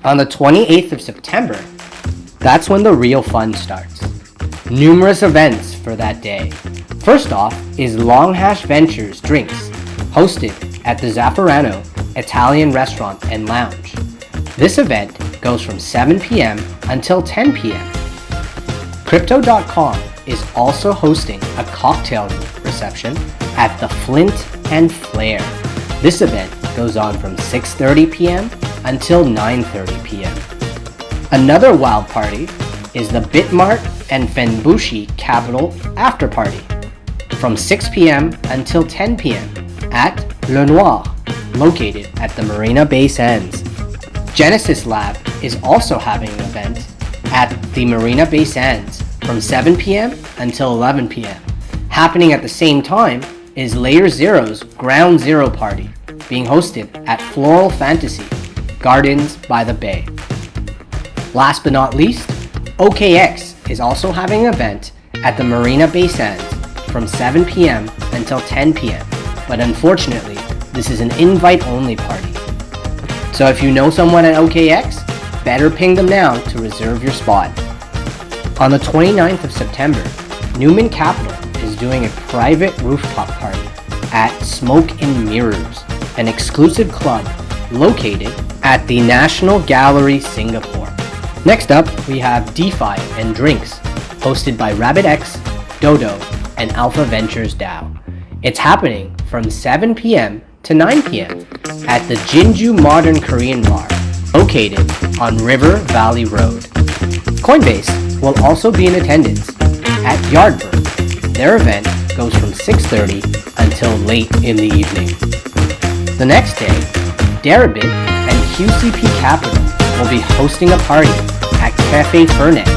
On the 28th of September, that's when the real fun starts. Numerous events for that day. First off is Long Hash Ventures Drinks, hosted at the Zafferano Italian Restaurant and Lounge. This event goes from 7 p.m. until 10 p.m. Crypto.com is also hosting a cocktail reception at the Flint and Flair. This event goes on from 6:30 p.m. until 9:30 p.m. Another wild party is the Bitmart and Fenbushi Capital After Party from 6 p.m. until 10 p.m. at Le Noir, located at the Marina Bay Sands. Genesis Lab is also having an event at the Marina Bay Sands from 7 p.m. until 11 p.m. Happening at the same time is Layer Zero's Ground Zero Party, being hosted at Floral Fantasy Gardens by the Bay. Last but not least, OKX is also having an event at the Marina Bay Sands from 7 p.m. until 10 p.m. But unfortunately, this is an invite-only party. So if you know someone at OKX, better ping them now to reserve your spot. On the 29th of September, Newman Capital is doing a private rooftop party at Smoke and Mirrors, an exclusive club located at the National Gallery, Singapore. Next up, we have DeFi and Drinks, hosted by RabbitX, Dodo, and Alpha Ventures DAO. It's happening from 7 p.m. to 9 p.m. at the Jinju Modern Korean Bar, located on River Valley Road. Coinbase will also be in attendance at Yardbird. Their event goes from 6:30 until late in the evening. The next day, Deribit and QCP Capital will be hosting a party at Cafe Fernet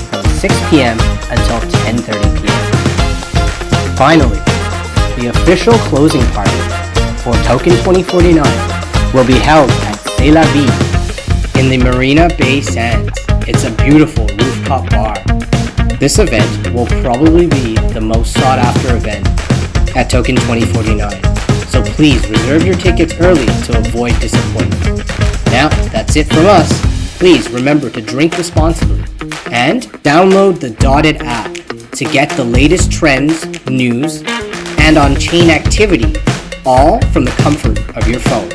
from 6 p.m. until 10:30 p.m. Finally, the official closing party for Token2049 will be held at C'est La Vie in the Marina Bay Sands. It's a beautiful rooftop bar. This event will probably be the most sought after event at Token2049. So please reserve your tickets early to avoid disappointment. Now, that's it from us. Please remember to drink responsibly and download the Dotted app to get the latest trends, news, and on-chain activity, all from the comfort of your phone.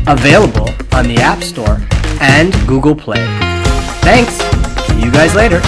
Available on the App Store and Google Play. Thanks. See you guys later.